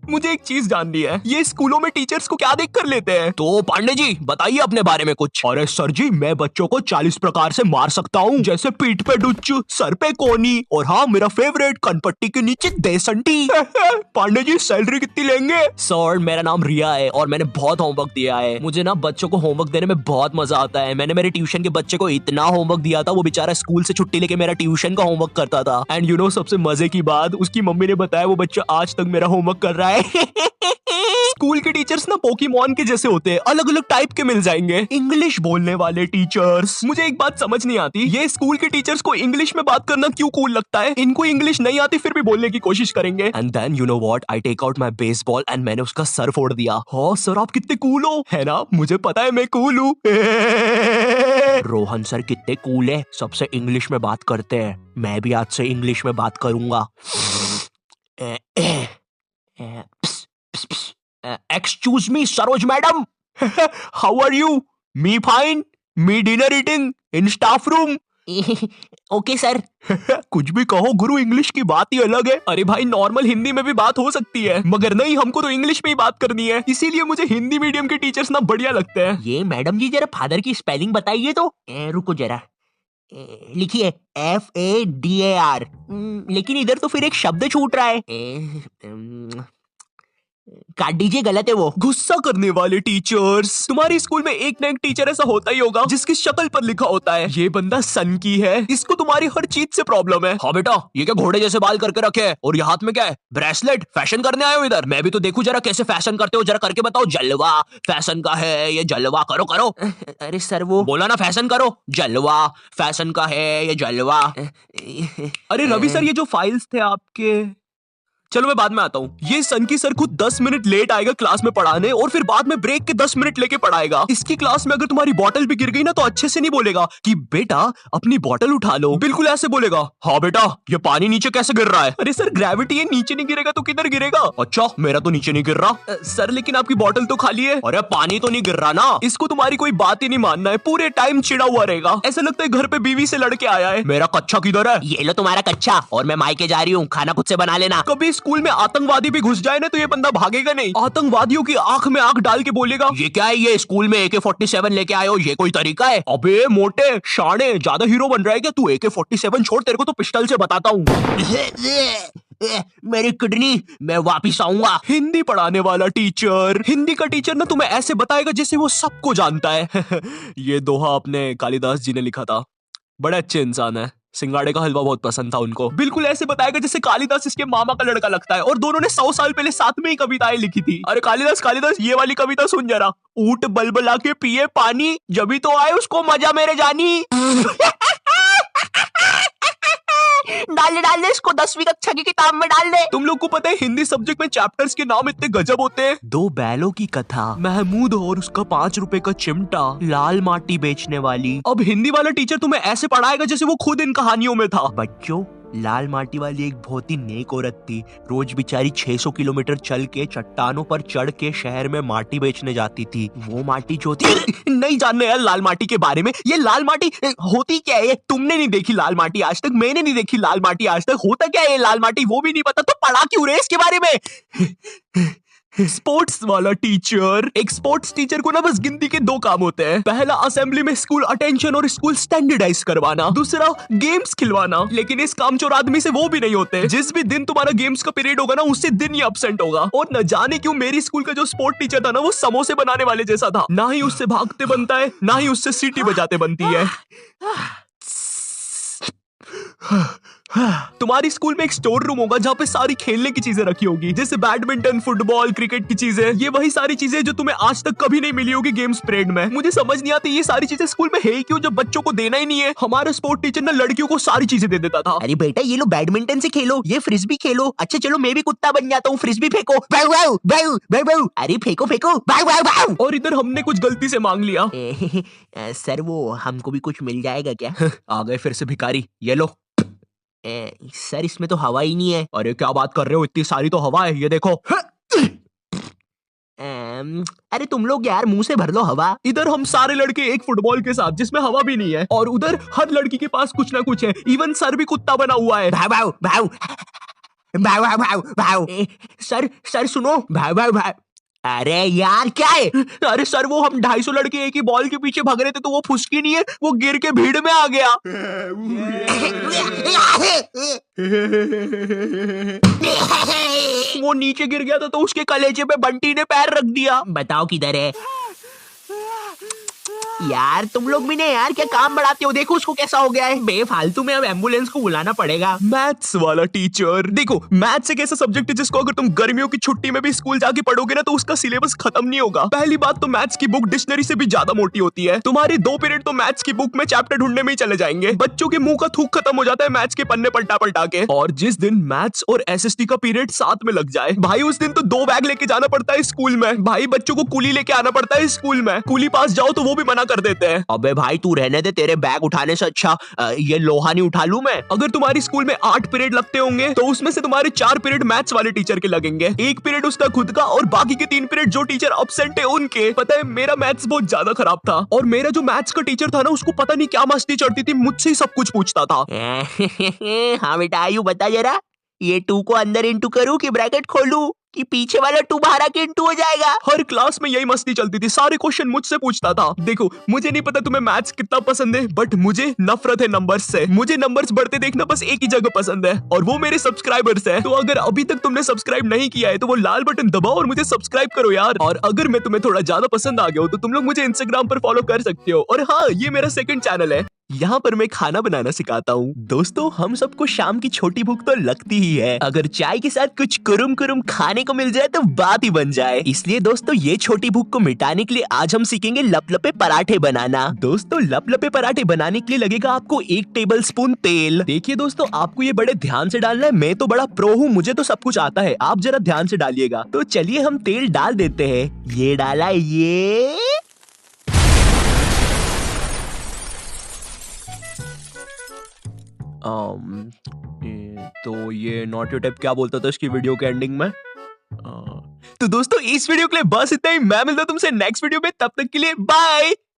मुझे एक चीज जाननी है, ये स्कूलों में टीचर्स को क्या देख कर लेते हैं? तो पांडे जी बताइए अपने बारे में कुछ। अरे सर जी, मैं बच्चों को 40 प्रकार से मार सकता हूँ, जैसे पीठ पे डुच्चू, सर पे कोनी, और हाँ मेरा फेवरेट कनपट्टी के नीचे देसंटी। पांडे जी सैलरी कितनी लेंगे? सर मेरा नाम रिया है और मैंने बहुत होमवर्क दिया है। मुझे ना बच्चों को होमवर्क देने में बहुत मजा आता है। मैंने मेरे ट्यूशन के बच्चे को इतना होमवर्क दिया था, वो बेचारा स्कूल से छुट्टी लेके मेरा ट्यूशन का होमवर्क करता था। एंड यू नो सबसे मजे की बात, उसकी मम्मी ने बताया वो बच्चा आज तक मेरा होमवर्क कर रहा है। स्कूल के टीचर्स ना पोकेमॉन के जैसे होते हैं, अलग अलग टाइप के मिल जाएंगे। इंग्लिश बोलने वाले टीचर्स। मुझे एक बात समझ नहीं आती, ये स्कूल के टीचर्स को इंग्लिश में बात करना क्यों कूल लगता है? इनको इंग्लिश नहीं आती फिर भी बोलने की कोशिश करेंगे। And then you know what, I take out my baseball and मैंने उसका सर फोड़ दिया। हाँ सर आप कितने कूल हो, है ना? मुझे पता है मैं कूल हूँ। रोहन सर कितने कूल है, सबसे इंग्लिश में बात करते हैं। मैं भी आज से इंग्लिश में बात करूंगा। Excuse me, Saroj madam. How are you? Me fine. Me dinner eating in staff room. Okay sir. कुछ भी कहो गुरु, इंग्लिश की बात ही अलग है। अरे भाई नॉर्मल हिंदी में भी बात हो सकती है, मगर नहीं, हमको तो इंग्लिश में ही बात करनी है। इसीलिए मुझे हिंदी मीडियम के टीचर्स ना बढ़िया लगते हैं। ये मैडम जी जरा फादर की स्पेलिंग बताइए तो। रुको जरा, लिखिए FADAR। लेकिन इधर तो फिर एक शब्द छूट रहा है। काट दीजिए, गलत है वो। गुस्सा करने वाले टीचर्स। तुम्हारी स्कूल में एक ना एक टीचर ऐसा होता ही होगा जिसकी शक्ल पर लिखा होता है ये बंदा सन की है, इसको तुम्हारी हर चीज से प्रॉब्लम है। हाँ बेटा, ये क्या घोड़े जैसे बाल करके रखे है, और ये हाथ में क्या है? ब्रेसलेट। फैशन करने आए हो इधर? मैं भी तो देखूं जरा कैसे फैशन करते हो, जरा करके बताओ। जलवा फैशन का है ये, जलवा करो करो। अरे सर वो बोला ना फैशन करो, जलवा फैशन का है ये, जलवा। अरे रवि सर, ये जो फाइल्स थे आपके, चलो मैं बाद में आता हूँ। ये सन की सर खुद 10 मिनट लेट आएगा क्लास में पढ़ाने, और फिर बाद में ब्रेक के 10 मिनट लेके पढ़ाएगा। इसकी क्लास में अगर तुम्हारी बॉटल भी गिर गई ना तो अच्छे से नहीं बोलेगा कि बेटा अपनी बॉटल उठा लो, बिल्कुल ऐसे बोलेगा, हाँ बेटा ये पानी नीचे कैसे गिर रहा है? अरे सर ग्रेविटी है, नीचे नहीं गिरेगा तो किधर गिरेगा? अच्छा मेरा तो नीचे नहीं गिर रहा। सर लेकिन आपकी बॉटल तो खाली है। अरे पानी तो नहीं गिर रहा ना। इसको तुम्हारी कोई बात ही नहीं मानना है, पूरे टाइम चिड़ा हुआ रहेगा, ऐसा लगता है घर पे बीवी से लड़के आया है। मेरा कच्चा किधर है? ये लो तुम्हारा कच्चा, और मैं मायके जा रही हूँ, खाना खुद से बना लेना। कभी स्कूल में आतंकवादी भी घुस जाए ना तो ये बंदा भागेगा नहीं, आतंकवादियों की आंख में आंख डाल के बोलेगा ये क्या है, ये स्कूल में AK-47 लेके आए हो, ये कोई तरीका है? अबे मोटे शाणे, ज्यादा हीरो बन रहा है क्या तू? AK-47 छोड़, तेरे को तो पिस्टल से बताता हूँ। मेरी किडनी, मैं वापिस आऊंगा। हिंदी पढ़ाने वाला टीचर। हिंदी का टीचर ना तुम्हें ऐसे बताएगा जैसे वो सबको जानता है। ये दोहा अपने कालिदास जी ने लिखा था, बड़े अच्छे इंसान है। सिंगाड़े का हलवा बहुत पसंद था उनको। बिल्कुल ऐसे बताएगा जैसे कालिदास इसके मामा का लड़का लगता है, और दोनों ने 100 साल पहले साथ में ही कविताएं लिखी थी। अरे कालिदास कालिदास, ये वाली कविता सुन जरा। ऊंट बलबला के पिए पानी, जभी तो आए उसको मजा मेरे जानी। डाल दे इसको 10वीं कक्षा की किताब में डाल दे। तुम लोग को पता है हिंदी सब्जेक्ट में चैप्टर्स के नाम इतने गजब होते हैं। 2 बैलों की कथा, महमूद और उसका 5 रुपए का चिमटा, लाल माटी बेचने वाली। अब हिंदी वाला टीचर तुम्हें ऐसे पढ़ाएगा जैसे वो खुद इन कहानियों में था। बच्चों, लाल माटी वाली एक बहुत ही नेक औरत थी। रोज बेचारी 600 किलोमीटर चल के चट्टानों पर चढ़ के शहर में माटी बेचने जाती थी। वो माटी जो थी नहीं जानने यार लाल माटी के बारे में। ये लाल माटी होती क्या है? तुमने नहीं देखी लाल माटी आज तक, मैंने नहीं देखी लाल माटी आज तक। होता क्या है ये लाल माटी वो भी नहीं पता, तो पढ़ा क्यों रहे इसके बारे में? स्पोर्ट्स वाला टीचर। एक स्पोर्ट्स टीचर को ना बस गिनती के 2 काम होते हैं। पहला असेंबली में स्कूल अटेंशन और स्कूल स्टैंडर्डाइज करवाना, दूसरा गेम्स खिलवाना। लेकिन इस कामचोर आदमी से वो भी नहीं होते। जिस भी दिन तुम्हारा गेम्स का पीरियड होगा ना उसी दिन ही एब्सेंट होगा। और न जाने क्यों मेरी स्कूल का जो स्पोर्ट टीचर था ना वो समोसे बनाने वाले जैसा था। ना ही उससे भागते बनता है, ना ही उससे सीटी बजाते बनती है। तुम्हारी स्कूल में एक स्टोर रूम होगा जहाँ पे सारी खेलने की चीजें रखी होगी, जैसे बैडमिंटन, फुटबॉल, क्रिकेट की चीजें। ये वही सारी चीजें जो तुम्हें आज तक कभी नहीं मिली होगी गेम्स पीरियड में। मुझे समझ नहीं आती ये सारी चीजें स्कूल में है क्यों, जब बच्चों को देना ही नहीं है। हमारा स्पोर्ट टीचर ना लड़कियों को सारी चीजें दे देता था। अरे बेटा ये लो बैडमिंटन से खेलो, ये फ्रिस्बी खेलो। अच्छा चलो मैं भी कुत्ता बन जाता हूँ, फ्रिस्बी फेंको। अरे फेंको फेंको। और इधर हमने कुछ गलती से मांग लिया। सर वो हमको भी कुछ मिल जाएगा क्या? आ गए फिर से भिखारी, ये लो। सर इसमें तो हवा ही नहीं है। अरे क्या बात कर रहे हो, इतनी सारी तो हवा है, ये देखो। अरे तुम लोग यार मुंह से भर लो हवा। इधर हम सारे लड़के एक फुटबॉल के साथ जिसमें हवा भी नहीं है, और उधर हर लड़की के पास कुछ ना कुछ है। इवन सर भी कुत्ता बना हुआ है। भाव भाव भाव। भाव भाव भाव भाव। सर सर सुनो, भाव भाव भाव। अरे यार क्या है? अरे सर वो हम 250 लड़के एक ही बॉल के पीछे भाग रहे थे तो वो फुसकी नहीं है, वो गिर के भीड़ में आ गया। वो नीचे गिर गया था तो उसके कलेजे पे बंटी ने पैर रख दिया। बताओ किधर है? यार तुम लोग भी नहीं यार, क्या काम बढ़ाते हो? देखो उसको कैसा हो गया है। बेफालतू में अब एम्बुलेंस को बुलाना पड़ेगा। मैथ्स वाला टीचर। देखो मैथ्स एक ऐसा सब्जेक्ट है जिसको अगर तुम गर्मियों की छुट्टी में भी स्कूल जाके पढ़ोगे ना तो उसका सिलेबस खत्म नहीं होगा। पहली बात तो मैथ्स की बुक डिक्शनरी से भी ज्यादा मोटी होती है। तुम्हारे 2 पीरियड तो मैथ्स की बुक में चैप्टर ढूंढने में ही चले जाएंगे। बच्चों के मुंह का थूक खत्म हो जाता है मैथ्स के पन्ने पलटा पलटा के। और जिस दिन मैथ्स और एसएसटी का पीरियड साथ में लग जाए भाई, उस दिन तो 2 बैग लेके जाना पड़ता है स्कूल में। भाई बच्चों को कूली लेके आना पड़ता है स्कूल में। कूली पास जाओ तो वो भी मना कर देते हैं। अबे भाई तू रहने दे, तेरे बैग उठाने से अच्छा ये लोहा नहीं उठा लूं मैं। अगर तुम्हारी स्कूल में 8 पीरियड लगते होंगे तो उसमें से तुम्हारे 4 पीरियड मैथ्स वाले टीचर के लगेंगे, 1 पीरियड उसका खुद का और बाकी के 3 पीरियड जो टीचर एब्सेंट है उनके। पता है मेरा मैथ्स बहुत ज्यादा खराब था और मेरा जो मैथ्स का टीचर था ना उसको पता नहीं क्या मस्ती चढ़ती थी, मुझसे ही सब कुछ पूछता था। हाँ बेटा आयु बता जरा, ये 2 को अंदर इंटू करूं कि ब्रैकेट खोलूं कि पीछे वाला 2 बाहर आके इंटू हो जाएगा? हर क्लास में यही मस्ती चलती थी, सारे क्वेश्चन मुझसे पूछता था। देखो मुझे नहीं पता तुम्हें मैथ्स कितना पसंद है बट मुझे नफरत है नंबर्स से। मुझे नंबर्स बढ़ते देखना बस एक ही जगह पसंद है और वो मेरे सब्सक्राइबर्स है। तो अगर अभी तक तुमने सब्सक्राइब नहीं किया है तो वो लाल बटन दबाओ और मुझे सब्सक्राइब करो यार। और अगर मैं तुम्हें थोड़ा ज्यादा पसंद आ गया हो तो तुम लोग मुझे इंस्टाग्राम पर फॉलो कर सकते हो। और हाँ, ये मेरा सेकंड चैनल है, यहाँ पर मैं खाना बनाना सिखाता हूँ। दोस्तों हम सबको शाम की छोटी भूख तो लगती ही है, अगर चाय के साथ कुछ कुरुम कुरुम खाने को मिल जाए तो बात ही बन जाए। इसलिए दोस्तों ये छोटी भूख को मिटाने के लिए आज हम सीखेंगे लपलपे पराठे बनाना। दोस्तों लपलपे पराठे बनाने के लिए लगेगा आपको 1 टेबलस्पून तेल। देखिए दोस्तों आपको ये बड़े ध्यान से डालना है, मैं तो बड़ा प्रो हूँ, मुझे तो सब कुछ आता है, आप जरा ध्यान से डालिएगा। तो चलिए हम तेल डाल देते हैं। ये डाला, ये तो ये नॉट योर टाइप क्या बोलता था इसकी वीडियो के एंडिंग में? तो दोस्तों इस वीडियो के लिए बस इतना ही। मैं मिलता हूं तुमसे नेक्स्ट वीडियो में, तब तक के लिए बाय।